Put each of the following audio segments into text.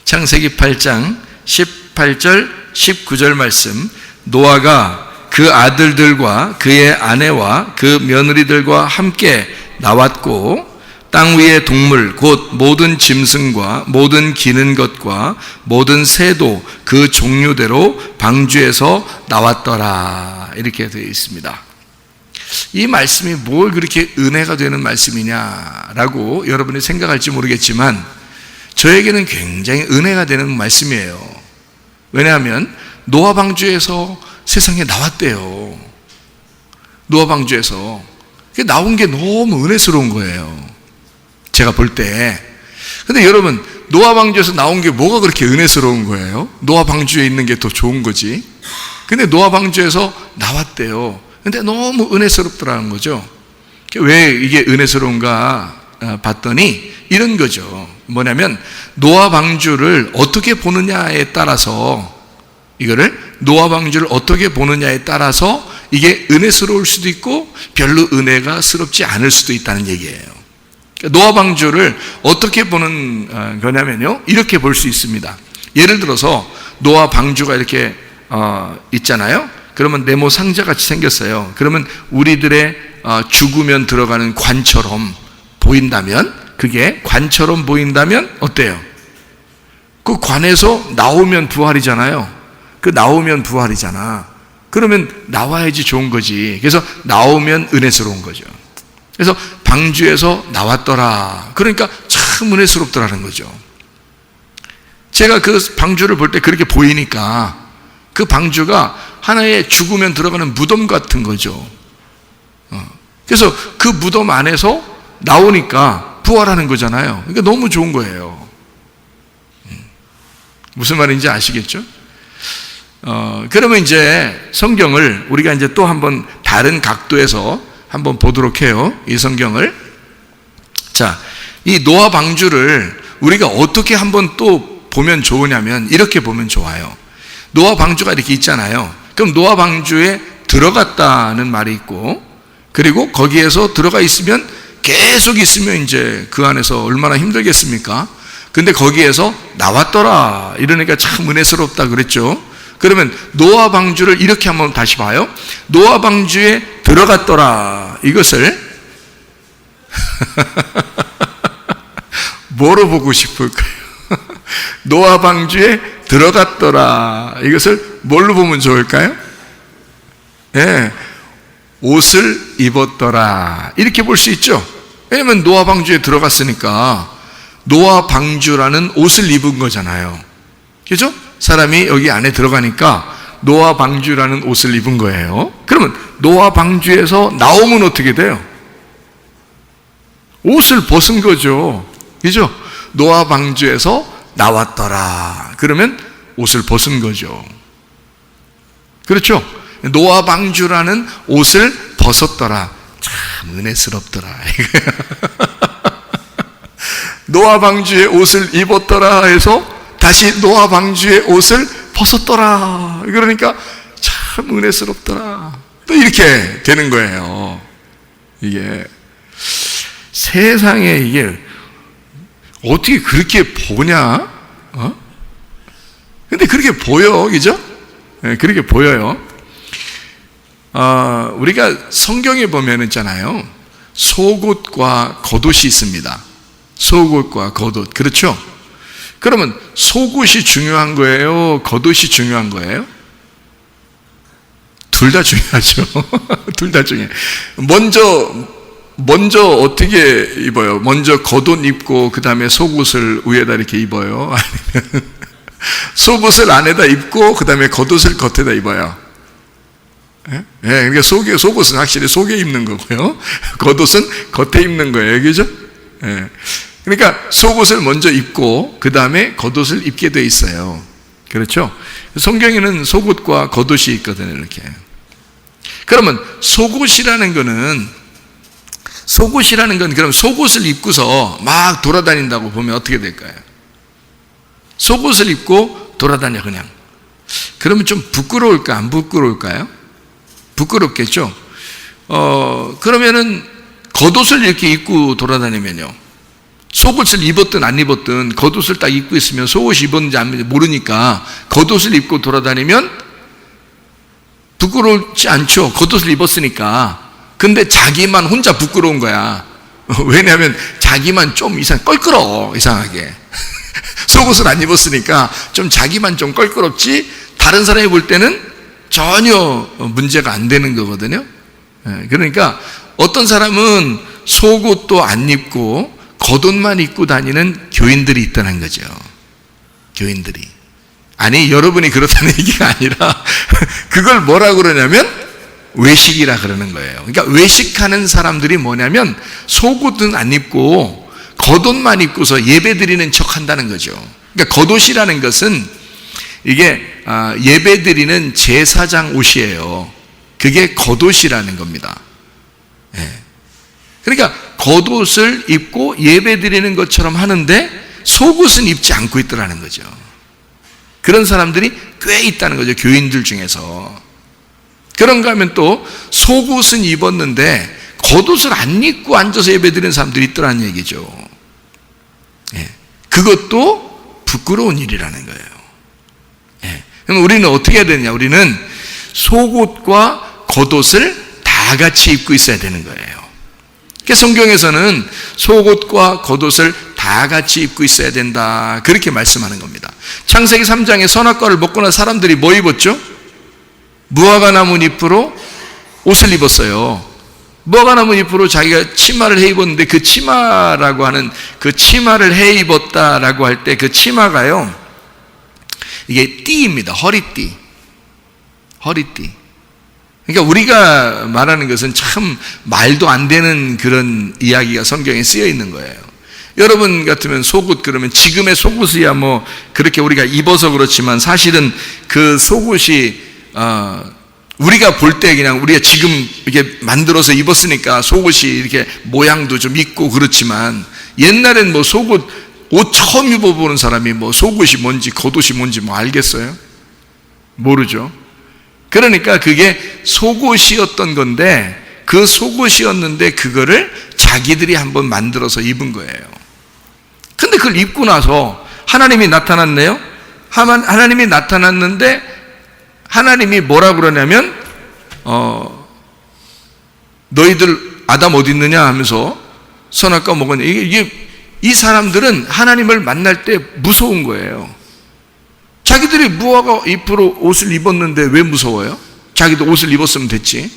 창세기 8장 18절 19절 말씀, 노아가 그 아들들과 그의 아내와 그 며느리들과 함께 나왔고 땅 위의 동물 곧 모든 짐승과 모든 기는 것과 모든 새도 그 종류대로 방주에서 나왔더라. 이렇게 되어 있습니다. 이 말씀이 뭘 그렇게 은혜가 되는 말씀이냐라고 여러분이 생각할지 모르겠지만 저에게는 굉장히 은혜가 되는 말씀이에요. 왜냐하면 노아 방주에서 세상에 나왔대요. 노아 방주에서 나온 게 너무 은혜스러운 거예요, 제가 볼 때. 근데 여러분, 노아 방주에서 나온 게 뭐가 그렇게 은혜스러운 거예요? 노아 방주에 있는 게 더 좋은 거지. 근데 노아 방주에서 나왔대요. 근데 너무 은혜스럽더라는 거죠. 왜 이게 은혜스러운가 봤더니 이런 거죠. 뭐냐면 노아 방주를 어떻게 보느냐에 따라서, 이거를 노아 방주를 어떻게 보느냐에 따라서 이게 은혜스러울 수도 있고 별로 은혜가 스럽지 않을 수도 있다는 얘기예요. 노아 방주를 어떻게 보는 거냐면요, 이렇게 볼 수 있습니다. 예를 들어서 노아 방주가 이렇게 있잖아요. 그러면 네모 상자같이 생겼어요. 그러면 우리들의 죽으면 들어가는 관처럼 보인다면, 그게 관처럼 보인다면 어때요? 그 관에서 나오면 부활이잖아요. 그 나오면 부활이잖아. 그러면 나와야지 좋은 거지. 그래서 나오면 은혜스러운 거죠. 그래서 방주에서 나왔더라. 그러니까 참 은혜스럽더라는 거죠. 제가 그 방주를 볼 때 그렇게 보이니까 그 방주가 하나의 죽으면 들어가는 무덤 같은 거죠. 그래서 그 무덤 안에서 나오니까 부활하는 거잖아요. 그러니까 너무 좋은 거예요. 무슨 말인지 아시겠죠? 그러면 이제 성경을 우리가 이제 또 한번 다른 각도에서 한번 보도록 해요. 이 성경을. 자, 이 노아 방주를 우리가 어떻게 한번 또 보면 좋으냐면 이렇게 보면 좋아요. 노아 방주가 이렇게 있잖아요. 그럼 노아 방주에 들어갔다는 말이 있고, 그리고 거기에서 들어가 있으면 계속 있으면 이제 그 안에서 얼마나 힘들겠습니까? 근데 거기에서 나왔더라. 이러니까 참 은혜스럽다 그랬죠. 그러면 노아 방주를 이렇게 한번 다시 봐요. 노아 방주에 들어갔더라. 이것을 뭐로 보고 싶을까요? 노아 방주에 들어갔더라. 이것을 뭘로 보면 좋을까요? 예, 옷을 입었더라. 이렇게 볼 수 있죠. 왜냐하면 노아 방주에 들어갔으니까 노아 방주라는 옷을 입은 거잖아요. 그죠? 사람이 여기 안에 들어가니까 노아 방주라는 옷을 입은 거예요. 그러면 노아 방주에서 나오면 어떻게 돼요? 옷을 벗은 거죠. 그죠? 노아 방주에서 나왔더라. 그러면 옷을 벗은 거죠. 그렇죠? 노아 방주라는 옷을 벗었더라. 참 은혜스럽더라. 노아 방주의 옷을 입었더라 해서 다시 노아 방주의 옷을 벗었더라. 그러니까 참 은혜스럽더라. 또 이렇게 되는 거예요. 이게 세상에 이게 어떻게 그렇게 보냐? 근데 그렇게 보여, 그죠? 네, 그렇게 보여요. 우리가 성경에 보면 있잖아요. 속옷과 겉옷이 있습니다. 속옷과 겉옷. 그렇죠? 그러면 속옷이 중요한 거예요? 겉옷이 중요한 거예요? 둘 다 중요하죠. 둘 다 중요해요. 먼저 어떻게 입어요? 먼저 겉옷 입고 그 다음에 속옷을 위에다 이렇게 입어요? 아니면 속옷을 안에다 입고 그 다음에 겉옷을 겉에다 입어요? 예? 그러니까 속옷은 확실히 속에 입는 거고요. 겉옷은 겉에 입는 거예요. 그죠? 예. 그러니까 속옷을 먼저 입고 그 다음에 겉옷을 입게 돼 있어요. 그렇죠? 성경에는 속옷과 겉옷이 있거든요. 이렇게. 그러면 속옷이라는 건 그럼 속옷을 입고서 막 돌아다닌다고 보면 어떻게 될까요? 속옷을 입고 돌아다녀 그냥. 그러면 좀 부끄러울까 안 부끄러울까요? 부끄럽겠죠. 그러면은 겉옷을 이렇게 입고 돌아다니면요. 속옷을 입었든 안 입었든 겉옷을 딱 입고 있으면 속옷이 입었는지 안 입었는지 모르니까 겉옷을 입고 돌아다니면 부끄럽지 않죠. 겉옷을 입었으니까. 근데 자기만 혼자 부끄러운 거야. 왜냐하면 자기만 좀 껄끄러워, 이상하게. 속옷을 안 입었으니까 좀 자기만 좀 껄끄럽지, 다른 사람이 볼 때는 전혀 문제가 안 되는 거거든요. 그러니까 어떤 사람은 속옷도 안 입고 겉옷만 입고 다니는 교인들이 있다는 거죠. 교인들이. 아니, 여러분이 그렇다는 얘기가 아니라 그걸 뭐라고 그러냐면 외식이라 그러는 거예요. 그러니까 외식하는 사람들이 뭐냐면 속옷은 안 입고 겉옷만 입고서 예배 드리는 척 한다는 거죠. 그러니까 겉옷이라는 것은 이게 예배 드리는 제사장 옷이에요. 그게 겉옷이라는 겁니다. 그러니까 겉옷을 입고 예배 드리는 것처럼 하는데 속옷은 입지 않고 있더라는 거죠. 그런 사람들이 꽤 있다는 거죠. 교인들 중에서. 그런가 하면 또 속옷은 입었는데 겉옷을 안 입고 앉아서 예배 드리는 사람들이 있더라는 얘기죠. 그것도 부끄러운 일이라는 거예요. 그럼 우리는 어떻게 해야 되느냐? 우리는 속옷과 겉옷을 다 같이 입고 있어야 되는 거예요. 성경에서는 속옷과 겉옷을 다 같이 입고 있어야 된다, 그렇게 말씀하는 겁니다. 창세기 3장에 선악과를 먹고 난 사람들이 뭐 입었죠? 무화과 나무 잎으로 옷을 입었어요. 무화과 나무 잎으로 자기가 치마를 해 입었는데, 그 치마라고 하는, 그 치마를 해 입었다라고 할 때 그 치마가요, 이게 띠입니다. 허리띠. 허리띠. 그러니까 우리가 말하는 것은 참 말도 안 되는 그런 이야기가 성경에 쓰여 있는 거예요. 여러분 같으면 속옷 그러면 지금의 속옷이야 뭐 그렇게 우리가 입어서 그렇지만 사실은 그 속옷이 우리가 볼 때 그냥 우리가 지금 이렇게 만들어서 입었으니까 속옷이 이렇게 모양도 좀 있고 그렇지만, 옛날엔 뭐 속옷 옷 처음 입어보는 사람이 뭐 속옷이 뭔지 겉옷이 뭔지 뭐 알겠어요? 모르죠. 그러니까 그게 속옷이었던 건데, 그 속옷이었는데 그거를 자기들이 한번 만들어서 입은 거예요. 근데 그걸 입고 나서 하나님이 나타났네요. 하나님이 나타났는데 하나님이 뭐라 그러냐면 너희들 아담 어디 있느냐 하면서 선악과 먹었냐. 이 사람들은 하나님을 만날 때 무서운 거예요. 자기들이 무화과 잎으로 옷을 입었는데 왜 무서워요? 자기도 옷을 입었으면 됐지.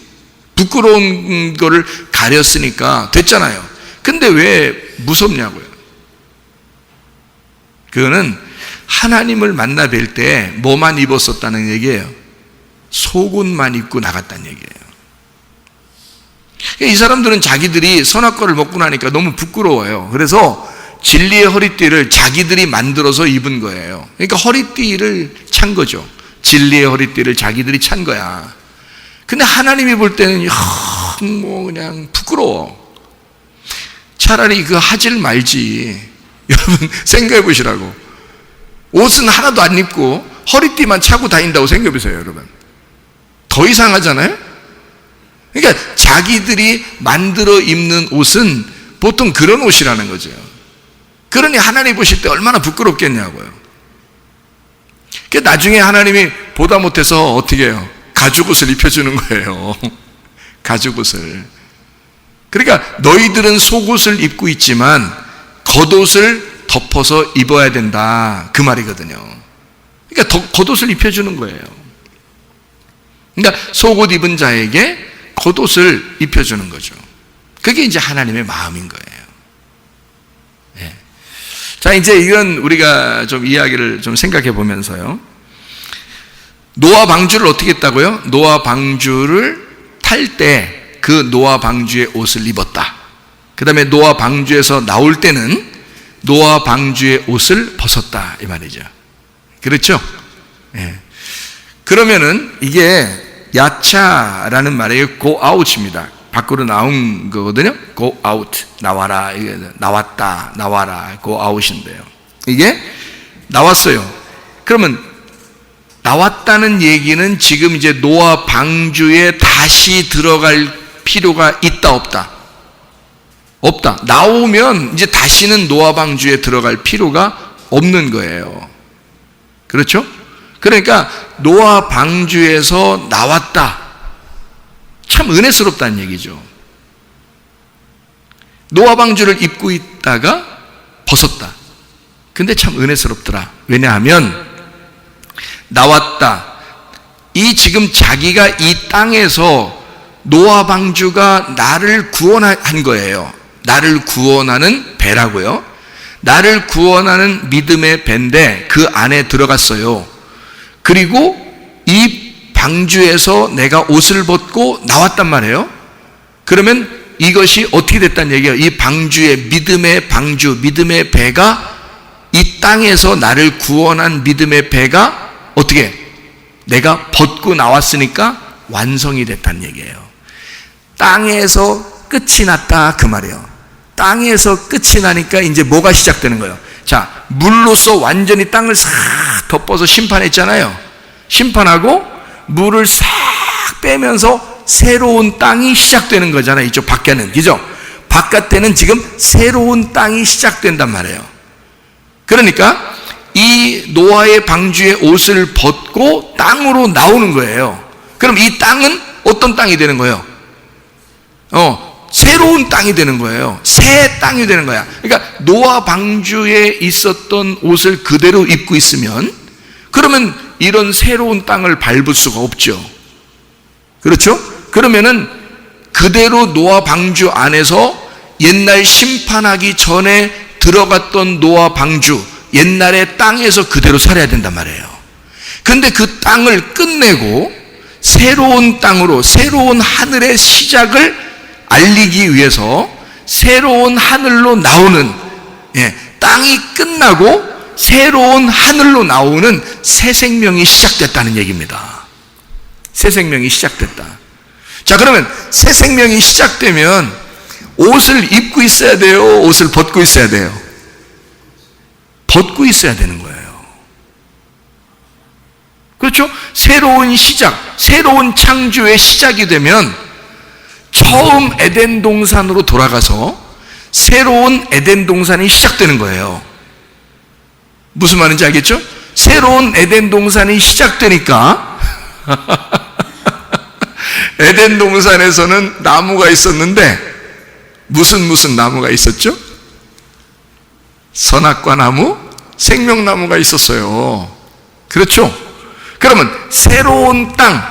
부끄러운 거를 가렸으니까 됐잖아요. 근데 왜 무섭냐고요? 그거는 하나님을 만나 뵐 때 뭐만 입었었다는 얘기예요? 속옷만 입고 나갔다는 얘기예요. 이 사람들은 자기들이 선악과를 먹고 나니까 너무 부끄러워요. 그래서 진리의 허리띠를 자기들이 만들어서 입은 거예요. 그러니까 허리띠를 찬 거죠. 진리의 허리띠를 자기들이 찬 거야. 근데 하나님이 볼 때는 뭐 그냥 부끄러워. 차라리 그거 하질 말지. 여러분 생각해 보시라고. 옷은 하나도 안 입고 허리띠만 차고 다닌다고 생각해 보세요, 여러분. 더 이상하잖아요? 그러니까 자기들이 만들어 입는 옷은 보통 그런 옷이라는 거죠. 그러니 하나님 보실 때 얼마나 부끄럽겠냐고요. 나중에 하나님이 보다 못해서 어떻게 해요? 가죽옷을 입혀주는 거예요. 가죽옷을. 그러니까 너희들은 속옷을 입고 있지만 겉옷을 덮어서 입어야 된다, 그 말이거든요. 그러니까 겉옷을 입혀주는 거예요. 그러니까 속옷 입은 자에게 겉옷을 입혀주는 거죠. 그게 이제 하나님의 마음인 거예요. 자, 이제 이건 우리가 좀 이야기를 좀 생각해 보면서요. 노아 방주를 어떻게 했다고요? 노아 방주를 탈 때 그 노아 방주의 옷을 입었다. 그 다음에 노아 방주에서 나올 때는 노아 방주의 옷을 벗었다, 이 말이죠. 그렇죠? 그러면은 이게 야차라는 말이 go out입니다. 밖으로 나온 거거든요. go out, 나와라, 나왔다, 나와라, go out인데요. 이게 나왔어요. 그러면 나왔다는 얘기는 지금 이제 노아 방주에 다시 들어갈 필요가 있다 없다? 없다. 나오면 이제 다시는 노아 방주에 들어갈 필요가 없는 거예요. 그렇죠? 그러니까 노아 방주에서 나왔다. 참 은혜스럽다는 얘기죠. 노아 방주를 입고 있다가 벗었다. 근데 참 은혜스럽더라. 왜냐하면 나왔다. 이 지금 자기가 이 땅에서 노아 방주가 나를 구원한 거예요. 나를 구원하는 배라고요. 나를 구원하는 믿음의 배인데 그 안에 들어갔어요. 그리고 이 방주에서 내가 옷을 벗고 나왔단 말이에요. 그러면 이것이 어떻게 됐다는 얘기예요? 이 방주의 믿음의 방주, 믿음의 배가 이 땅에서 나를 구원한 믿음의 배가 어떻게? 내가 벗고 나왔으니까 완성이 됐다는 얘기예요. 땅에서 끝이 났다 그 말이에요. 땅에서 끝이 나니까 이제 뭐가 시작되는 거예요? 자, 물로서 완전히 땅을 싹 덮어서 심판했잖아요. 심판하고 물을 싹 빼면서 새로운 땅이 시작되는 거잖아요. 이쪽 밖에는. 그죠? 바깥에는 지금 새로운 땅이 시작된단 말이에요. 그러니까 이 노아의 방주의 옷을 벗고 땅으로 나오는 거예요. 그럼 이 땅은 어떤 땅이 되는 거예요? 새로운 땅이 되는 거예요. 새 땅이 되는 거야. 그러니까 노아 방주에 있었던 옷을 그대로 입고 있으면 그러면 이런 새로운 땅을 밟을 수가 없죠. 그렇죠? 그러면은 그대로 노아 방주 안에서 옛날 심판하기 전에 들어갔던 노아 방주, 옛날의 땅에서 그대로 살아야 된단 말이에요. 근데 그 땅을 끝내고 새로운 땅으로, 새로운 하늘의 시작을 알리기 위해서 새로운 하늘로 나오는, 땅이 끝나고 새로운 하늘로 나오는 새 생명이 시작됐다는 얘기입니다. 새 생명이 시작됐다. 자, 그러면 새 생명이 시작되면 옷을 입고 있어야 돼요? 옷을 벗고 있어야 돼요? 벗고 있어야 되는 거예요. 그렇죠? 새로운 시작, 새로운 창조의 시작이 되면 처음 에덴 동산으로 돌아가서 새로운 에덴 동산이 시작되는 거예요. 무슨 말인지 알겠죠? 새로운 에덴 동산이 시작되니까 에덴 동산에서는 나무가 있었는데 무슨 나무가 있었죠? 선악과 나무, 생명나무가 있었어요. 그렇죠? 그러면 새로운 땅,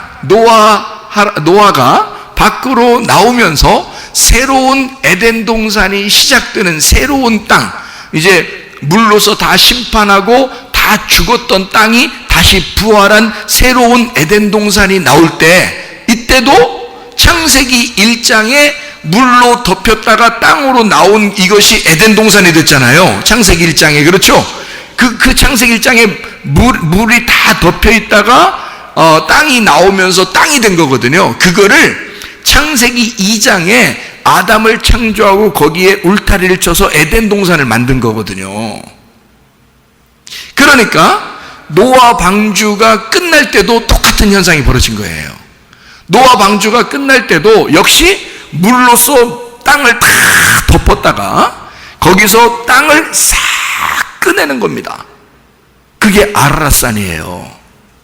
노아가 밖으로 나오면서 새로운 에덴 동산이 시작되는 새로운 땅, 이제 물로서 다 심판하고 다 죽었던 땅이 다시 부활한 새로운 에덴 동산이 나올 때, 이때도 창세기 1장에 물로 덮였다가 땅으로 나온 이것이 에덴 동산이 됐잖아요. 창세기 1장에. 그렇죠? 그 창세기 1장에 물이 다 덮여 있다가 땅이 나오면서 땅이 된 거거든요. 그거를 창세기 2장에 아담을 창조하고 거기에 울타리를 쳐서 에덴 동산을 만든 거거든요. 그러니까 노아 방주가 끝날 때도 똑같은 현상이 벌어진 거예요. 노아 방주가 끝날 때도 역시 물로서 땅을 다 덮었다가 거기서 땅을 싹 꺼내는 겁니다. 그게 아라랏산이에요.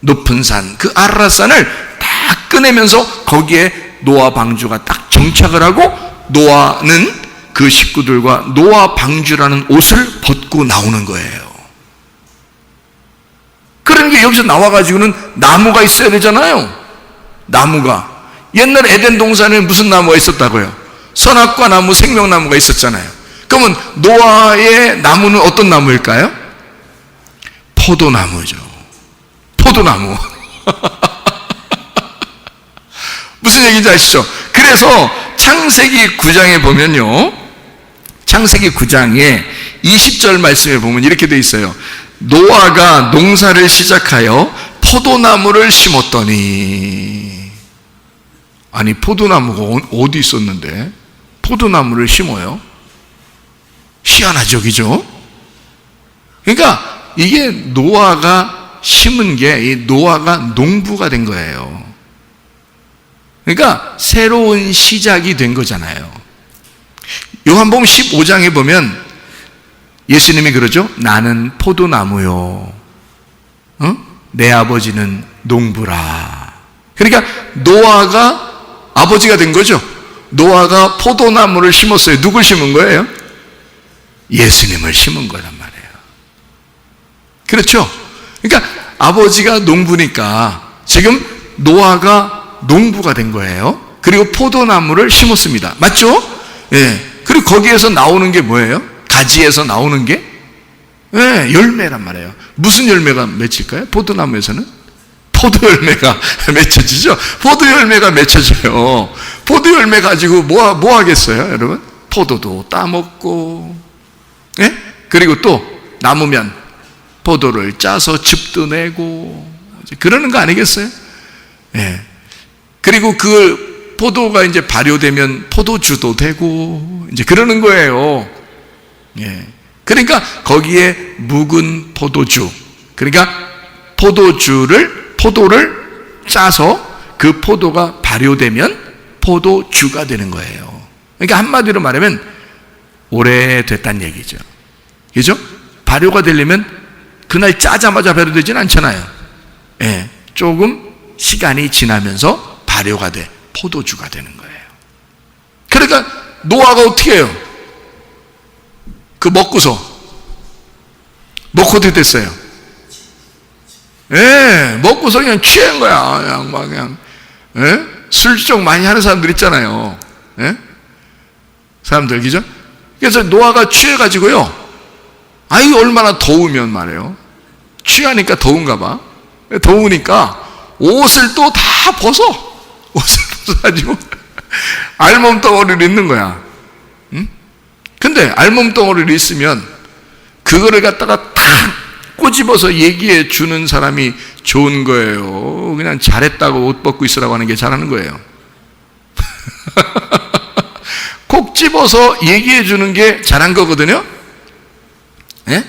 높은 산, 그 아라랏산을 다 꺼내면서 거기에 노아 방주가 딱 정착을 하고 노아는 그 식구들과 노아 방주라는 옷을 벗고 나오는 거예요. 그러니까 여기서 나와가지고는 나무가 있어야 되잖아요. 나무가. 옛날 에덴 동산에 무슨 나무가 있었다고요? 선악과 나무, 생명나무가 있었잖아요. 그러면 노아의 나무는 어떤 나무일까요? 포도나무죠. 포도나무. 무슨 얘기인지 아시죠? 그래서 창세기 9장에 보면요, 창세기 9장에 20절 말씀에 보면 이렇게 돼 있어요. 노아가 농사를 시작하여 포도나무를 심었더니. 아니, 포도나무가 어디 있었는데 포도나무를 심어요? 희한하죠, 그죠? 그러니까 이게 노아가 심은 게 노아가 농부가 된 거예요. 그러니까 새로운 시작이 된 거잖아요. 요한복음 15장에 보면 예수님이 그러죠. 나는 포도나무요, 내 아버지는 농부라. 그러니까 노아가 아버지가 된 거죠. 노아가 포도나무를 심었어요. 누굴 심은 거예요? 예수님을 심은 거란 말이에요. 그렇죠? 그러니까 아버지가 농부니까 지금 노아가 농부가 된 거예요. 그리고 포도나무를 심었습니다. 맞죠? 예. 그리고 거기에서 나오는 게 뭐예요? 가지에서 나오는 게 열매란 말이에요. 무슨 열매가 맺힐까요? 포도나무에서는 포도 열매가 맺혀지죠. 포도 열매가 맺혀져요. 포도 열매 가지고 뭐 하겠어요, 여러분? 포도도 따먹고, 예? 그리고 또 남으면 포도를 짜서 즙도 내고, 그러는 거 아니겠어요? 예. 그리고 그 포도가 이제 발효되면 포도주도 되고, 이제 그러는 거예요. 예. 그러니까 거기에 묵은 포도주, 그러니까 포도를 짜서 그 포도가 발효되면 포도주가 되는 거예요. 그러니까 한마디로 말하면 오래됐다는 얘기죠. 그죠? 발효가 되려면 그날 짜자마자 발효되지는 않잖아요. 예. 조금 시간이 지나면서 발효가 돼 포도주가 되는 거예요. 그러니까 노아가 어떻게 해요? 그 먹고도 어떻게 됐어요? 예, 먹고서 그냥 취한 거야. 그냥 예? 술주정 많이 하는 사람들 있잖아요. 예? 사람들, 그죠? 그래서 노아가 취해가지고요. 아이, 얼마나 더우면 말이에요. 취하니까 더운가 봐. 더우니까 옷을 또 다 벗어. 옷을 벗어가지고 알몸덩어리를 입는 거야. 응? 근데 알몸덩어리를 입으면 그거를 갖다가 탁 꼬집어서 얘기해 주는 사람이 좋은 거예요. 그냥 잘했다고 옷 벗고 있으라고 하는 게 잘하는 거예요. 콕 집어서 얘기해 주는 게 잘한 거거든요. 예?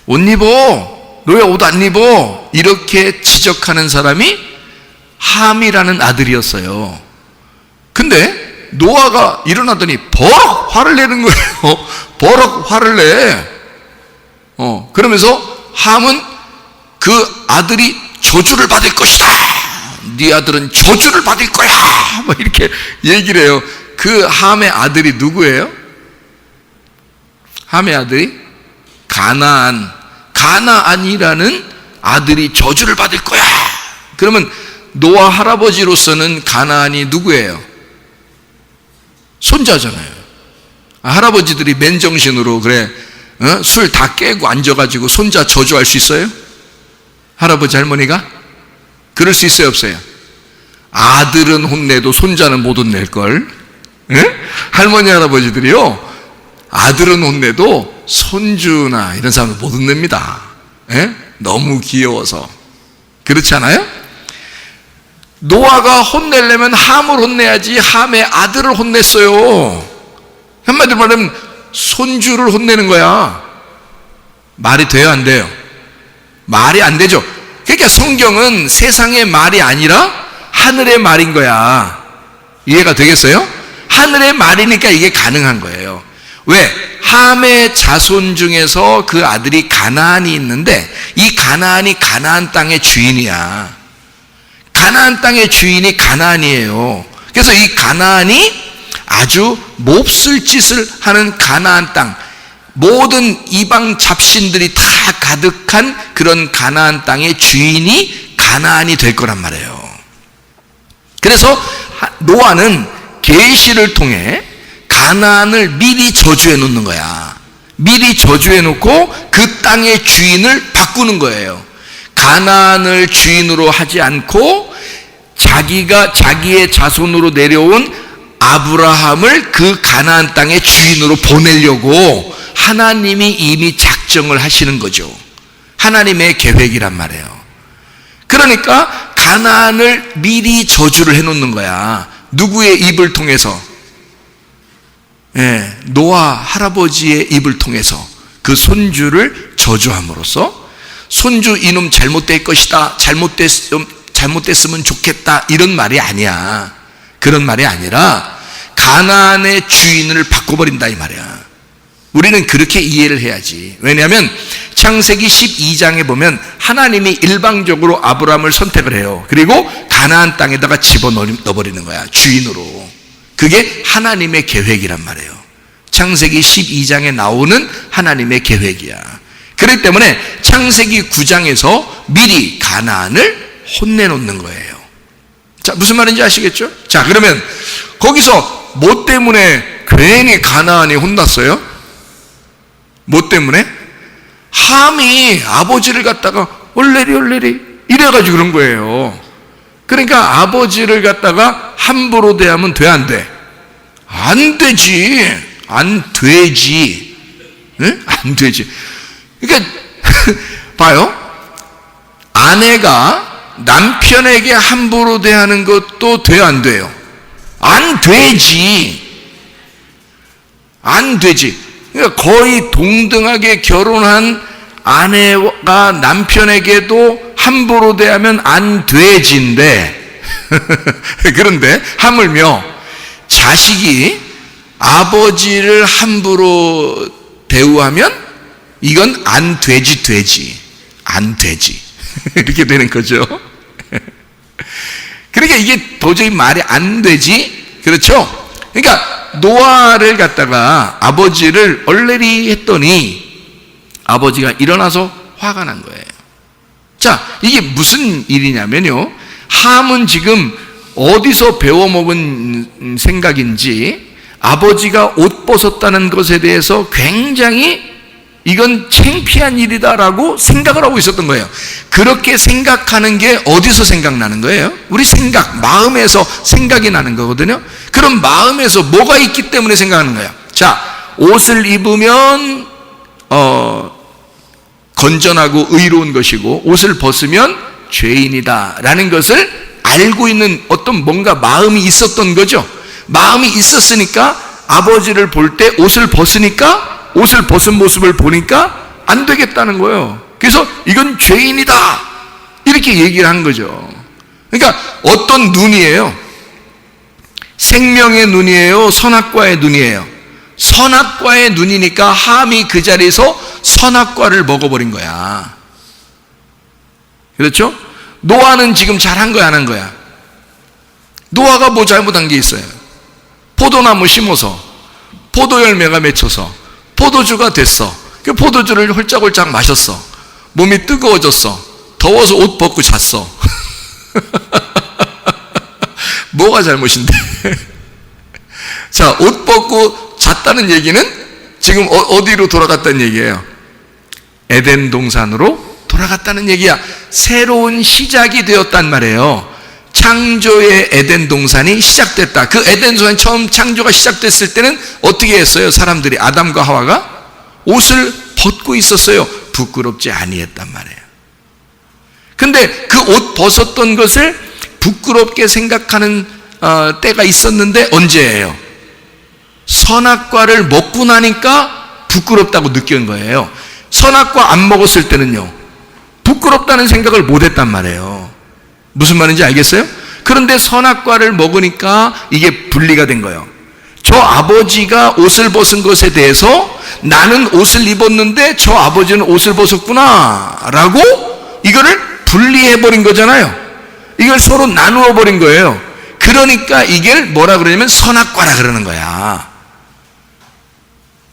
옷 입어. 너 왜 옷 안 입어? 이렇게 지적하는 사람이 함이라는 아들이었어요. 근데 노아가 일어나더니 버럭 화를 내는 거예요. 버럭 화를 내. 그러면서 함은 그 아들이 저주를 받을 것이다. 네 아들은 저주를 받을 거야. 뭐 이렇게 얘기를 해요. 그 함의 아들이 누구예요? 함의 아들이 가나안이라는 아들이 저주를 받을 거야. 그러면 노아 할아버지로서는 가나안이 누구예요? 손자잖아요. 할아버지들이 맨정신으로 그래 술 다 깨고 앉아가지고 손자 저주할 수 있어요? 할아버지 할머니가? 그럴 수 있어요, 없어요? 아들은 혼내도 손자는 못 혼낼걸. 예? 할머니 할아버지들이요, 아들은 혼내도 손주나 이런 사람은 못 혼냅니다. 예? 너무 귀여워서. 그렇지 않아요? 노아가 혼내려면 함을 혼내야지 함의 아들을 혼냈어요. 한마디로 말하면 손주를 혼내는 거야. 말이 돼요, 안 돼요? 말이 안 되죠. 그러니까 성경은 세상의 말이 아니라 하늘의 말인 거야. 이해가 되겠어요? 하늘의 말이니까 이게 가능한 거예요. 왜? 함의 자손 중에서 그 아들이 가나안이 있는데, 이 가나안이 가나안 땅의 주인이야. 가나안 땅의 주인이 가나안이에요. 그래서 이 가나안이 아주 몹쓸 짓을 하는 가나안 땅, 모든 이방 잡신들이 다 가득한 그런 가나안 땅의 주인이 가나안이 될 거란 말이에요. 그래서 노아는 계시를 통해 가나안을 미리 저주해 놓는 거야. 미리 저주해 놓고 그 땅의 주인을 바꾸는 거예요. 가나안을 주인으로 하지 않고 자기의 자손으로 내려온 아브라함을 그 가나안 땅의 주인으로 보내려고 하나님이 이미 작정을 하시는 거죠. 하나님의 계획이란 말이에요. 그러니까 가나안을 미리 저주를 해놓는 거야. 누구의 입을 통해서? 노아 할아버지의 입을 통해서 그 손주를 저주함으로써 손주 이놈 잘못될 것이다, 잘못됐으면 좋겠다, 이런 말이 아니야. 그런 말이 아니라 가나안의 주인을 바꿔버린다 이 말이야. 우리는 그렇게 이해를 해야지. 왜냐하면 창세기 12장에 보면 하나님이 일방적으로 아브라함을 선택을 해요. 그리고 가나안 땅에다가 집어넣어버리는 거야, 주인으로. 그게 하나님의 계획이란 말이에요. 창세기 12장에 나오는 하나님의 계획이야. 그렇기 때문에 창세기 9장에서 미리 가나안을 혼내놓는 거예요. 자, 무슨 말인지 아시겠죠? 자, 그러면 거기서 뭐 때문에 괜히 가나안이 혼났어요? 뭐 때문에? 함이 아버지를 갖다가 얼레리 이래가지고 그런 거예요. 그러니까 아버지를 갖다가 함부로 대하면 돼, 안 돼? 안 되지. 안 되지. 응? 안 되지. 그러니까 봐요. 아내가 남편에게 함부로 대하는 것도 돼, 안 돼요? 안 되지. 안 되지. 그러니까 거의 동등하게 결혼한 아내가 남편에게도 함부로 대하면 안 되지인데 그런데 하물며 자식이 아버지를 함부로 대우하면 이건 안 되지 안 되지 이렇게 되는 거죠. 그러니까 이게 도저히 말이 안 되지. 그렇죠? 그러니까 노아를 갖다가 아버지를 얼레리 했더니 아버지가 일어나서 화가 난 거예요. 자, 이게 무슨 일이냐면요, 함은 지금 어디서 배워먹은 생각인지 아버지가 옷 벗었다는 것에 대해서 굉장히 이건 창피한 일이다라고 생각을 하고 있었던 거예요. 그렇게 생각하는 게 어디서 생각나는 거예요? 우리 생각, 마음에서 생각이 나는 거거든요. 그럼 마음에서 뭐가 있기 때문에 생각하는 거예요? 자, 옷을 입으면 건전하고 의로운 것이고 옷을 벗으면 죄인이다 라는 것을 알고 있는 어떤 뭔가 마음이 있었던 거죠. 마음이 있었으니까 아버지를 볼 때 옷을 벗으니까, 옷을 벗은 모습을 보니까 안 되겠다는 거예요. 그래서 이건 죄인이다 이렇게 얘기를 한 거죠. 그러니까 어떤 눈이에요? 생명의 눈이에요? 선악과의 눈이에요? 선악과의 눈이니까 함이 그 자리에서 선악과를 먹어버린 거야. 그렇죠? 노아는 지금 잘한 거야, 안 한 거야? 노아가 뭐 잘못한 게 있어요? 포도나무 심어서 포도 열매가 맺혀서 포도주가 됐어. 그 포도주를 홀짝홀짝 마셨어. 몸이 뜨거워졌어. 더워서 옷 벗고 잤어. 뭐가 잘못인데? 자, 옷 벗고 잤다는 얘기는 지금 어디로 돌아갔다는 얘기예요? 에덴 동산으로 돌아갔다는 얘기야. 새로운 시작이 되었단 말이에요. 창조의 에덴 동산이 시작됐다. 그 에덴 동산이 처음 창조가 시작됐을 때는 어떻게 했어요? 사람들이, 아담과 하와가 옷을 벗고 있었어요. 부끄럽지 아니했단 말이에요. 근데 그 옷 벗었던 것을 부끄럽게 생각하는 때가 있었는데 언제예요? 선악과를 먹고 나니까 부끄럽다고 느낀 거예요. 선악과 안 먹었을 때는요, 부끄럽다는 생각을 못 했단 말이에요. 무슨 말인지 알겠어요? 그런데 선악과를 먹으니까 이게 분리가 된 거예요. 저 아버지가 옷을 벗은 것에 대해서 나는 옷을 입었는데 저 아버지는 옷을 벗었구나 라고 이거를 분리해버린 거잖아요. 이걸 서로 나누어 버린 거예요. 그러니까 이걸 뭐라 그러냐면 선악과라 그러는 거야.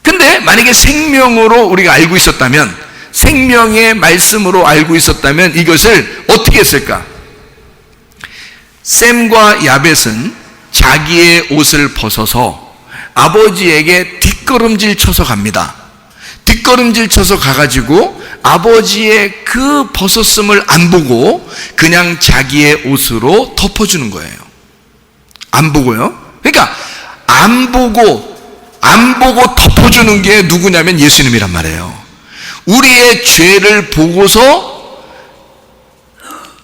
근데 만약에 생명으로 우리가 알고 있었다면, 생명의 말씀으로 알고 있었다면 이것을 어떻게 했을까? 셈과 야벳은 자기의 옷을 벗어서 아버지에게 뒷걸음질 쳐서 갑니다. 뒷걸음질 쳐서 가가지고 아버지의 그 벗었음을 안 보고 그냥 자기의 옷으로 덮어주는 거예요. 안 보고요. 그러니까 안 보고 덮어주는 게 누구냐면 예수님이란 말이에요. 우리의 죄를 보고서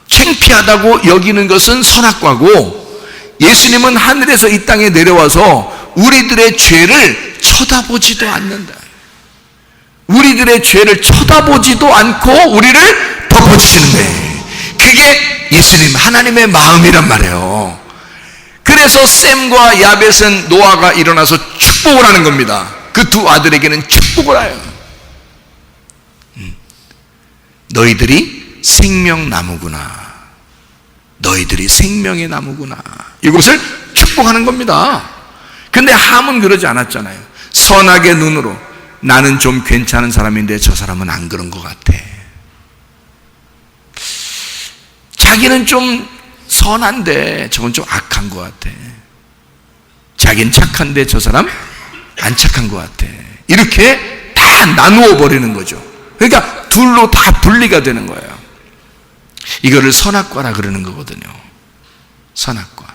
창피하다고 여기는 것은 선악과고, 예수님은 하늘에서 이 땅에 내려와서 우리들의 죄를 쳐다보지도 않는다. 우리들의 죄를 쳐다보지도 않고 우리를 덮어주시는 거예요. 그게 예수님, 하나님의 마음이란 말이에요. 그래서 셈과 야벳은 노아가 일어나서 축복을 하는 겁니다. 그 두 아들에게는 축복을 해요. 너희들이 생명나무구나. 너희들이 생명의 나무구나. 이것을 축복하는 겁니다. 근데 함은 그러지 않았잖아요. 선악의 눈으로 나는 좀 괜찮은 사람인데 저 사람은 안 그런 것 같아. 자기는 좀 선한데 저건 좀 악한 것 같아. 자기는 착한데 저 사람 안 착한 것 같아. 이렇게 다 나누어 버리는 거죠. 그러니까 둘로 다 분리가 되는 거예요. 이거를 선악과라 그러는 거거든요. 선악과.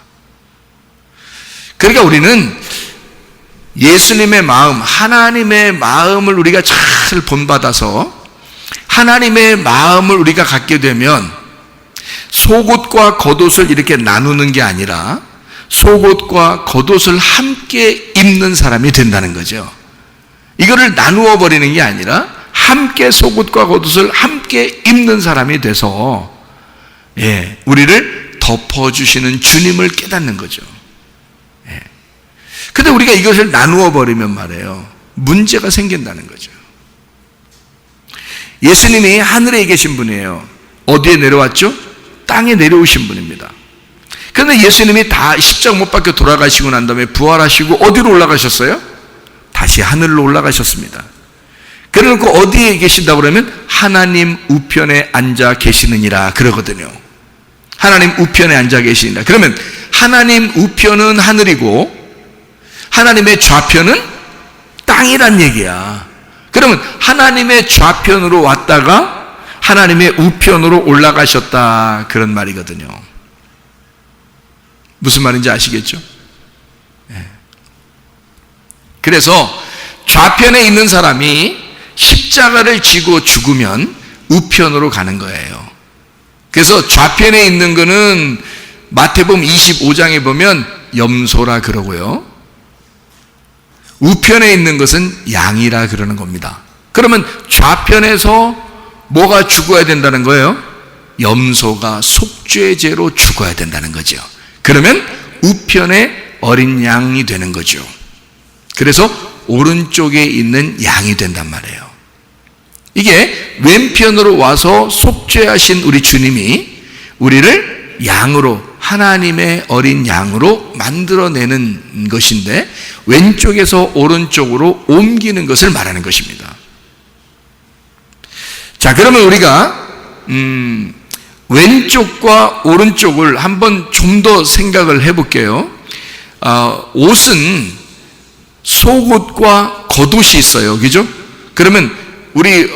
그러니까 우리는 예수님의 마음, 하나님의 마음을 우리가 잘 본받아서 하나님의 마음을 우리가 갖게 되면 속옷과 겉옷을 이렇게 나누는 게 아니라 속옷과 겉옷을 함께 입는 사람이 된다는 거죠. 이거를 나누어 버리는 게 아니라 함께 속옷과 겉옷을 함께 입는 사람이 돼서 우리를 덮어주시는 주님을 깨닫는 거죠. 근데 우리가 이것을 나누어 버리면 말이에요, 문제가 생긴다는 거죠. 예수님이 하늘에 계신 분이에요. 어디에 내려왔죠? 땅에 내려오신 분입니다. 그런데 예수님이 다 십자가 못 박혀 돌아가시고 난 다음에 부활하시고 어디로 올라가셨어요? 다시 하늘로 올라가셨습니다. 그래놓고 어디에 계신다고 그러면 하나님 우편에 앉아 계시느니라 그러거든요. 하나님 우편에 앉아 계시니라. 그러면 하나님 우편은 하늘이고 하나님의 좌편은 땅이란 얘기야. 그러면 하나님의 좌편으로 왔다가 하나님의 우편으로 올라가셨다, 그런 말이거든요. 무슨 말인지 아시겠죠? 그래서 좌편에 있는 사람이 십자가를 지고 죽으면 우편으로 가는 거예요. 그래서 좌편에 있는 거는 마태복음 25장에 보면 염소라 그러고요, 우편에 있는 것은 양이라 그러는 겁니다. 그러면 좌편에서 뭐가 죽어야 된다는 거예요? 염소가 속죄제로 죽어야 된다는 거죠. 그러면 우편에 어린 양이 되는 거죠. 그래서 오른쪽에 있는 양이 된단 말이에요. 이게 왼편으로 와서 속죄하신 우리 주님이 우리를 양으로, 하나님의 어린 양으로 만들어내는 것인데 왼쪽에서 오른쪽으로 옮기는 것을 말하는 것입니다. 자, 그러면 우리가 왼쪽과 오른쪽을 한번 좀 더 생각을 해볼게요. 옷은 속옷과 겉옷이 있어요. 그죠? 그러면 우리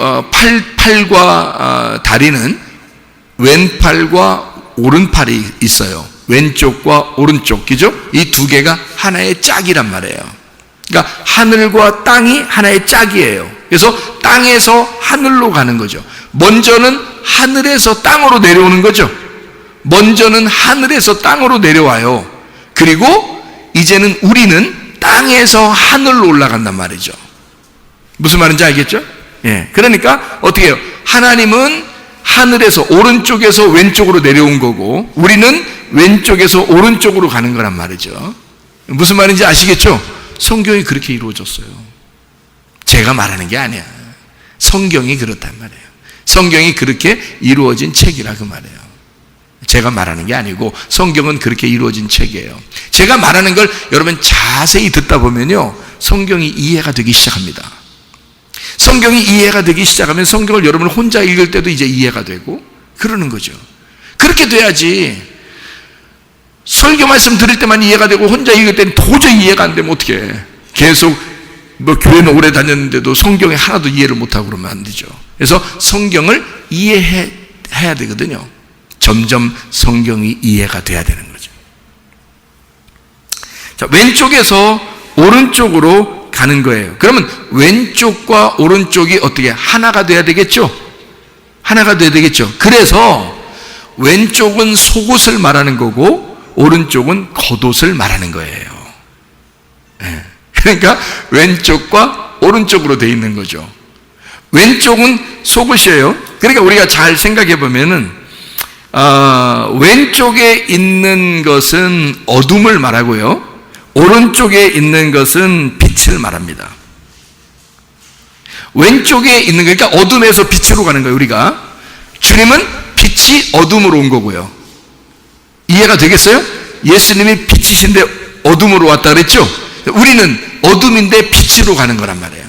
팔과 다리는 왼팔과 오른팔이 있어요. 왼쪽과 오른쪽, 그죠? 이 두 개가 하나의 짝이란 말이에요. 그러니까 하늘과 땅이 하나의 짝이에요. 그래서 땅에서 하늘로 가는 거죠. 먼저는 하늘에서 땅으로 내려오는 거죠. 먼저는 하늘에서 땅으로 내려와요. 그리고 이제는 우리는 땅에서 하늘로 올라간단 말이죠. 무슨 말인지 알겠죠? 그러니까 어떻게 해요? 하나님은 하늘에서 오른쪽에서 왼쪽으로 내려온 거고 우리는 왼쪽에서 오른쪽으로 가는 거란 말이죠. 무슨 말인지 아시겠죠? 성경이 그렇게 이루어졌어요. 제가 말하는 게 아니야. 성경이 그렇단 말이에요. 성경이 그렇게 이루어진 책이라 그 말이에요. 제가 말하는 게 아니고 성경은 그렇게 이루어진 책이에요. 제가 말하는 걸 여러분 자세히 듣다 보면요, 성경이 이해가 되기 시작합니다. 성경이 이해가 되기 시작하면 성경을 여러분 혼자 읽을 때도 이제 이해가 되고 그러는 거죠. 그렇게 돼야지. 설교 말씀 들을 때만 이해가 되고 혼자 읽을 때는 도저히 이해가 안 되면 어떻게 해? 계속 교회는 오래 다녔는데도 성경에 하나도 이해를 못하고 그러면 안 되죠. 그래서 성경을 이해해야 되거든요. 점점 성경이 이해가 돼야 되는 거죠. 자, 왼쪽에서 오른쪽으로 가는 거예요. 그러면 왼쪽과 오른쪽이 어떻게 하나가 돼야 되겠죠? 하나가 돼야 되겠죠. 그래서 왼쪽은 속옷을 말하는 거고 오른쪽은 겉옷을 말하는 거예요. 그러니까 왼쪽과 오른쪽으로 되어 있는 거죠. 왼쪽은 속옷이에요. 그러니까 우리가 잘 생각해 보면은 왼쪽에 있는 것은 어둠을 말하고요, 오른쪽에 있는 것은 빛을 말합니다. 왼쪽에 있는, 그러니까 어둠에서 빛으로 가는 거예요. 우리가 주님은 빛이 어둠으로 온 거고요. 이해가 되겠어요? 예수님이 빛이신데 어둠으로 왔다 그랬죠? 우리는 어둠인데 빛으로 가는 거란 말이에요.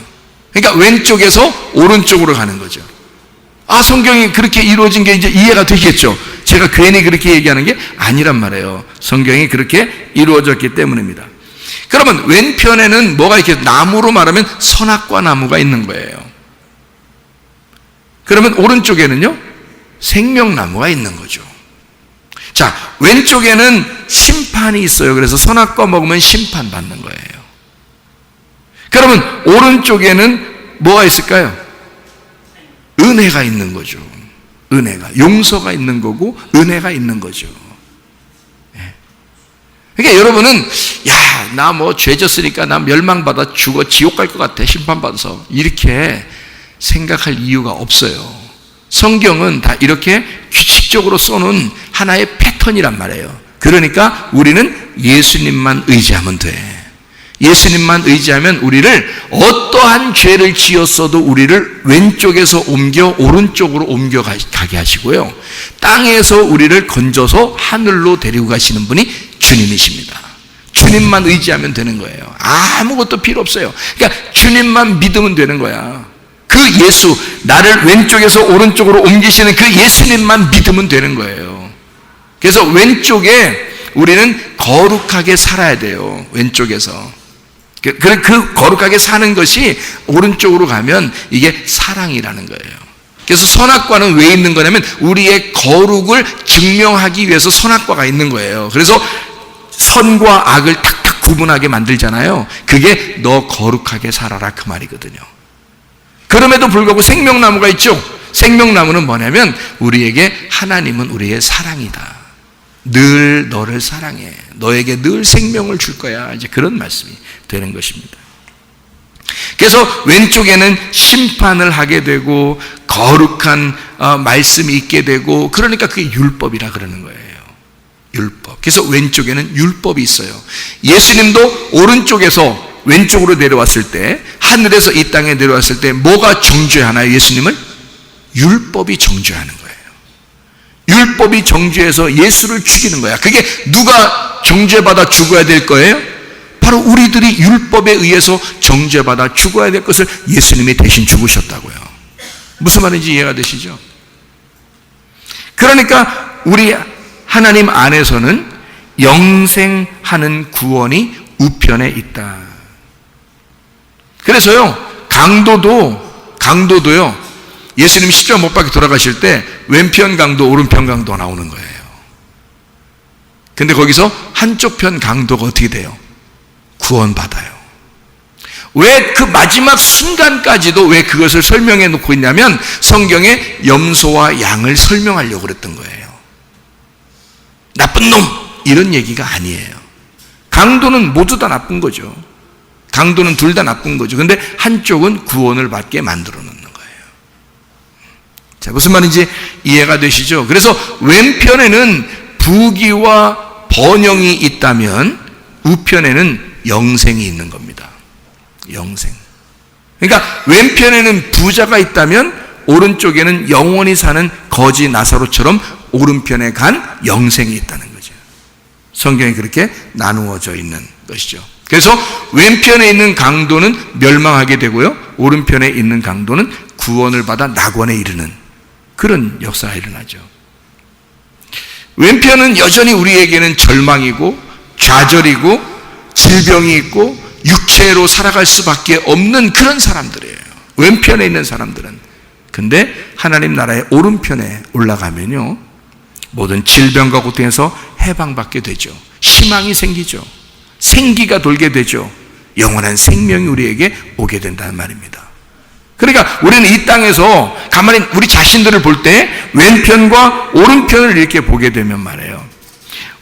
그러니까 왼쪽에서 오른쪽으로 가는 거죠. 성경이 그렇게 이루어진 게 이제 이해가 되겠죠? 제가 괜히 그렇게 얘기하는 게 아니란 말이에요. 성경이 그렇게 이루어졌기 때문입니다. 그러면 왼편에는 뭐가 이렇게, 나무로 말하면 선악과 나무가 있는 거예요. 그러면 오른쪽에는요, 생명나무가 있는 거죠. 자, 왼쪽에는 심판이 있어요. 그래서 선악과 먹으면 심판받는 거예요. 그러면 오른쪽에는 뭐가 있을까요? 은혜가 있는 거죠. 은혜가, 용서가 있는 거고 은혜가 있는 거죠. 그러니까 여러분은 나 뭐 죄 졌으니까 나 멸망받아 죽어 지옥 갈 것 같아, 심판받아서, 이렇게 생각할 이유가 없어요. 성경은 다 이렇게 규칙적으로 써놓은 하나의 패턴이란 말이에요. 그러니까 우리는 예수님만 의지하면 돼. 예수님만 의지하면 우리를, 어떠한 죄를 지었어도 우리를 왼쪽에서 옮겨 오른쪽으로 옮겨가게 하시고요, 땅에서 우리를 건져서 하늘로 데리고 가시는 분이 주님이십니다. 주님만 의지하면 되는 거예요. 아무것도 필요 없어요. 그러니까 주님만 믿으면 되는 거야. 그 예수, 나를 왼쪽에서 오른쪽으로 옮기시는 그 예수님만 믿으면 되는 거예요. 그래서 왼쪽에 우리는 거룩하게 살아야 돼요. 왼쪽에서. 그 거룩하게 사는 것이 오른쪽으로 가면 이게 사랑이라는 거예요. 그래서 선악과는 왜 있는 거냐면 우리의 거룩을 증명하기 위해서 선악과가 있는 거예요. 그래서 선과 악을 탁탁 구분하게 만들잖아요. 그게 너 거룩하게 살아라, 그 말이거든요. 그럼에도 불구하고 생명나무가 있죠. 생명나무는 뭐냐면 우리에게 하나님은 우리의 사랑이다. 늘 너를 사랑해. 너에게 늘 생명을 줄 거야. 이제 그런 말씀이 되는 것입니다. 그래서 왼쪽에는 심판을 하게 되고 거룩한 말씀이 있게 되고, 그러니까 그게 율법이라 그러는 거예요. 율법. 그래서 왼쪽에는 율법이 있어요. 예수님도 오른쪽에서 왼쪽으로 내려왔을 때, 하늘에서 이 땅에 내려왔을 때 뭐가 정죄하나요? 예수님을? 율법이 정죄하는 거예요. 율법이 정죄해서 예수를 죽이는 거야. 그게 누가 정죄받아 죽어야 될 거예요? 바로 우리들이 율법에 의해서 정죄받아 죽어야 될 것을 예수님이 대신 죽으셨다고요. 무슨 말인지 이해가 되시죠? 그러니까 우리 하나님 안에서는 영생하는 구원이 우편에 있다. 그래서요, 강도도요, 예수님 십자가 못 박혀 돌아가실 때 왼편 강도, 오른편 강도가 나오는 거예요. 근데 거기서 한쪽 편 강도가 어떻게 돼요? 구원받아요. 왜 그 마지막 순간까지도 왜 그것을 설명해 놓고 있냐면, 성경에 염소와 양을 설명하려고 그랬던 거예요. 나쁜 놈, 이런 얘기가 아니에요. 강도는 모두 다 나쁜 거죠. 강도는 둘 다 나쁜 거죠. 근데 한쪽은 구원을 받게 만들어 놓는 거예요. 자, 무슨 말인지 이해가 되시죠? 그래서 왼편에는 부귀와 번영이 있다면 우편에는 영생이 있는 겁니다. 영생. 그러니까 왼편에는 부자가 있다면 오른쪽에는 영원히 사는 거지 나사로처럼 오른편에 간 영생이 있다는 거죠. 성경이 그렇게 나누어져 있는 것이죠. 그래서 왼편에 있는 강도는 멸망하게 되고요, 오른편에 있는 강도는 구원을 받아 낙원에 이르는 그런 역사가 일어나죠. 왼편은 여전히 우리에게는 절망이고 좌절이고 질병이 있고 육체로 살아갈 수밖에 없는 그런 사람들이에요. 왼편에 있는 사람들은. 근데 하나님 나라의 오른편에 올라가면요, 모든 질병과 고통에서 해방받게 되죠. 희망이 생기죠. 생기가 돌게 되죠. 영원한 생명이 우리에게 오게 된다는 말입니다. 그러니까 우리는 이 땅에서 가만히 우리 자신들을 볼 때 왼편과 오른편을 이렇게 보게 되면 말이에요,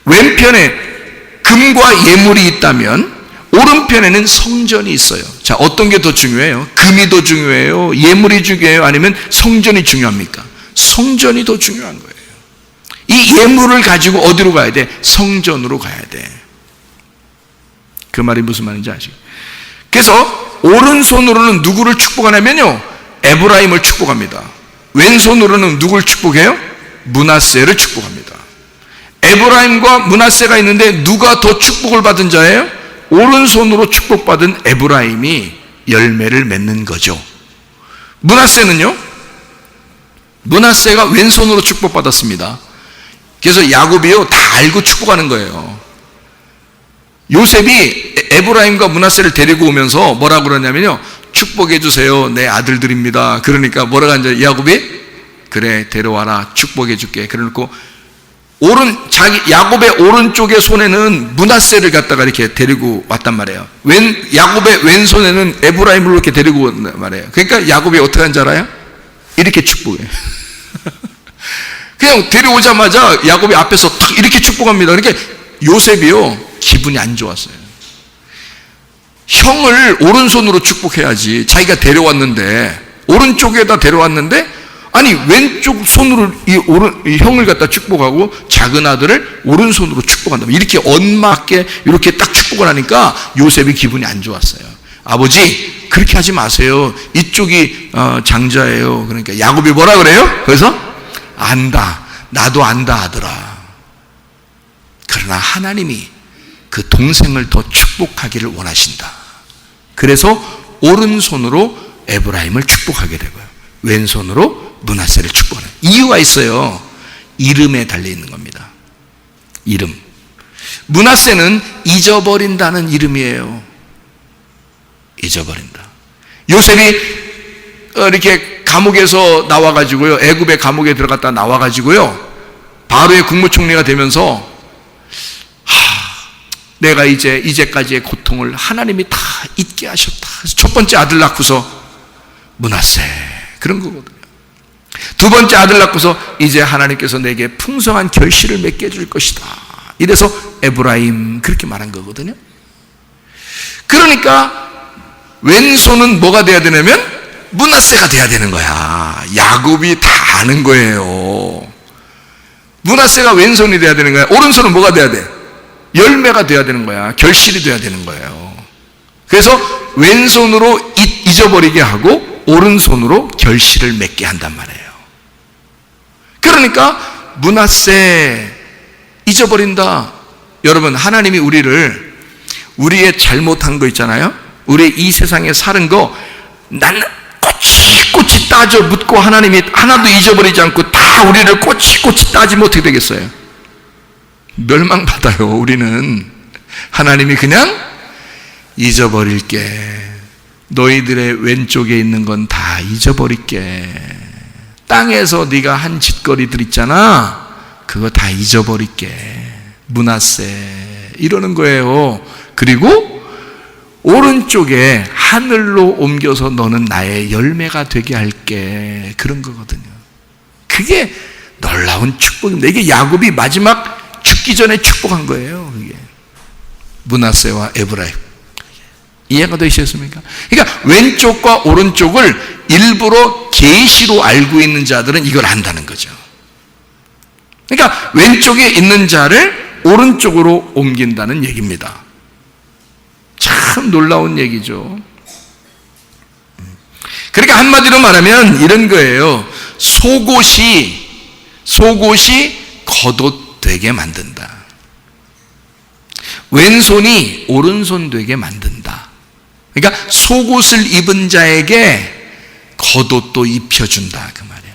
왼편에 금과 예물이 있다면 오른편에는 성전이 있어요. 자, 어떤 게 더 중요해요? 금이 더 중요해요? 예물이 중요해요? 아니면 성전이 중요합니까? 성전이 더 중요한 거예요. 이 예물을 가지고 어디로 가야 돼? 성전으로 가야 돼. 그 말이 무슨 말인지 아시죠? 그래서 오른손으로는 누구를 축복하냐면요, 에브라임을 축복합니다. 왼손으로는 누구를 축복해요? 므낫세를 축복합니다. 에브라임과 므낫세가 있는데 누가 더 축복을 받은 자예요? 오른손으로 축복받은 에브라임이 열매를 맺는 거죠. 므낫세는요, 므낫세가 왼손으로 축복받았습니다. 그래서 야곱이요, 다 알고 축복하는 거예요. 요셉이 에브라임과 므낫세를 데리고 오면서 뭐라고 그러냐면요, 축복해 주세요, 내 아들들입니다. 그러니까 뭐라고 하는지, 야곱이 그래 데려와라, 축복해 줄게. 그래놓고 야곱의 오른쪽의 손에는 므낫세를 갖다가 이렇게 데리고 왔단 말이에요. 야곱의 왼손에는 에브라임을 이렇게 데리고 왔단 말이에요. 그러니까 야곱이 어떻게 한지 알아요? 이렇게 축복해요. 그냥 데려오자마자 야곱이 앞에서 탁 이렇게 축복합니다. 그러니까 요셉이요, 기분이 안 좋았어요. 형을 오른손으로 축복해야지. 자기가 데려왔는데, 오른쪽에다 데려왔는데, 아니 왼쪽 손으로 이 형을 갖다 축복하고 작은 아들을 오른손으로 축복한다. 이렇게 엇맞게 이렇게 딱 축복을 하니까 요셉이 기분이 안 좋았어요. 아버지, 그렇게 하지 마세요. 이쪽이 장자예요. 그러니까 야곱이 뭐라 그래요? 그래서 안다, 나도 안다 아들아. 그러나 하나님이 그 동생을 더 축복하기를 원하신다. 그래서 오른손으로 에브라임을 축복하게 되고요, 왼손으로 므낫세를 축복하는 이유가 있어요. 이름에 달려있는 겁니다. 이름. 므낫세는 잊어버린다는 이름이에요. 잊어버린다. 요셉이 이렇게 감옥에서 나와가지고요, 애굽의 감옥에 들어갔다 나와가지고요, 바로의 국무총리가 되면서 내가 이제까지의 고통을 하나님이 다 잊게 하셨다. 그래서 첫 번째 아들 낳고서 므낫세, 그런 거거든요. 두 번째 아들 낳고서 이제 하나님께서 내게 풍성한 결실을 맺게 해줄 것이다. 이래서 에브라임, 그렇게 말한 거거든요. 그러니까 왼손은 뭐가 돼야 되냐면 므낫세가 돼야 되는 거야. 야곱이 다 아는 거예요. 므낫세가 왼손이 돼야 되는 거야. 오른손은 뭐가 돼야 돼? 열매가 돼야 되는 거야. 결실이 돼야 되는 거예요. 그래서 왼손으로 잊어버리게 하고 오른손으로 결실을 맺게 한단 말이에요. 그러니까 므낫세 잊어버린다. 여러분, 하나님이 우리의 잘못한 거 있잖아요, 우리 이 세상에 사는 거 나는 꼬치꼬치 따져 묻고 하나님이 하나도 잊어버리지 않고 다 우리를 꼬치꼬치 따지면 어떻게 되겠어요? 멸망받아요. 우리는 하나님이 그냥 잊어버릴게, 너희들의 왼쪽에 있는 건 다 잊어버릴게, 땅에서 네가 한 짓거리들 있잖아, 그거 다 잊어버릴게, 므낫세, 이러는 거예요. 그리고 오른쪽에 하늘로 옮겨서 너는 나의 열매가 되게 할게, 그런 거거든요. 그게 놀라운 축복입니다. 이게 야곱이 마지막 죽기 전에 축복한 거예요. 그게 므낫세와 에브라임. 이해가 되시겠습니까? 그러니까 왼쪽과 오른쪽을 일부러 계시로 알고 있는 자들은 이걸 안다는 거죠. 그러니까 왼쪽에 있는 자를 오른쪽으로 옮긴다는 얘기입니다. 참 놀라운 얘기죠. 그러니까 한마디로 말하면 이런 거예요. 속옷이 겉옷 되게 만든다. 왼손이 오른손 되게 만든다. 그러니까 속옷을 입은 자에게 겉옷도 입혀준다, 그 말이에요.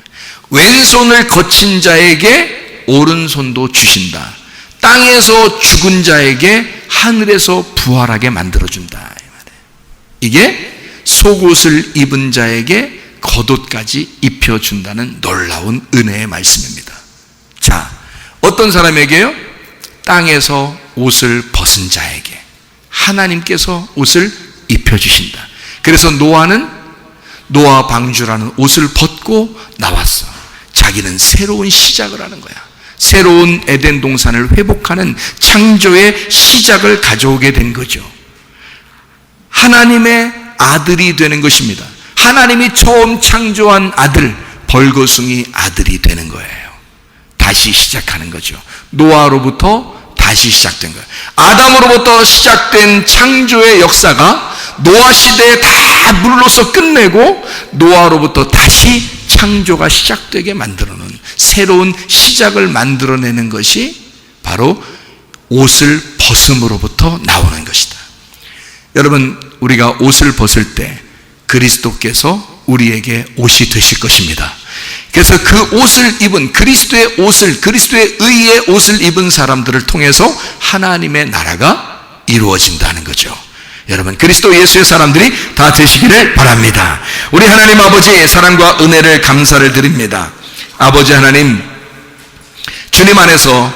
왼손을 거친 자에게 오른손도 주신다. 땅에서 죽은 자에게 하늘에서 부활하게 만들어준다, 이 말이에요. 이게 속옷을 입은 자에게 겉옷까지 입혀준다는 놀라운 은혜의 말씀입니다. 자, 어떤 사람에게요? 땅에서 옷을 벗은 자에게 하나님께서 옷을 입혀주신다. 그래서 노아 방주라는 옷을 벗고 나왔어. 자기는 새로운 시작을 하는 거야. 새로운 에덴 동산을 회복하는 창조의 시작을 가져오게 된 거죠. 하나님의 아들이 되는 것입니다. 하나님이 처음 창조한 아들, 벌거숭이 아들이 되는 거예요. 다시 시작하는 거죠. 노아로부터 다시 시작된 거예요. 아담으로부터 시작된 창조의 역사가 노아 시대에 다 물로서 끝내고 노아로부터 다시 창조가 시작되게 만들어놓은 새로운 시작을 만들어내는 것이 바로 옷을 벗음으로부터 나오는 것이다. 여러분, 우리가 옷을 벗을 때 그리스도께서 우리에게 옷이 되실 것입니다. 그래서 그 옷을 입은 그리스도의 옷을, 그리스도의 의의 옷을 입은 사람들을 통해서 하나님의 나라가 이루어진다는 거죠. 여러분, 그리스도 예수의 사람들이 다 되시기를 바랍니다. 우리 하나님 아버지의 사랑과 은혜를 감사를 드립니다. 아버지 하나님, 주님 안에서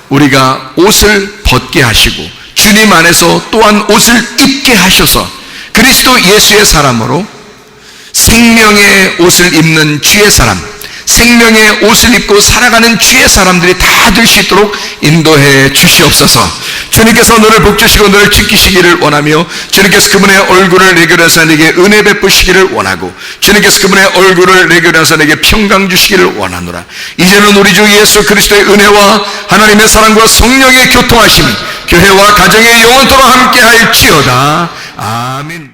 우리가 옷을 벗게 하시고 주님 안에서 또한 옷을 입게 하셔서 그리스도 예수의 사람으로 생명의 옷을 입는 주의 사람, 생명의 옷을 입고 살아가는 주의 사람들이 다 될 수 있도록 인도해 주시옵소서. 주님께서 너를 복주시고 너를 지키시기를 원하며 주님께서 그분의 얼굴을 내게 하사 내게 은혜 베푸시기를 원하고 주님께서 그분의 얼굴을 내게 하사 내게 평강 주시기를 원하노라. 이제는 우리 주 예수 그리스도의 은혜와 하나님의 사랑과 성령의 교통하심이 교회와 가정의 영원토록 함께할지어다. 아멘.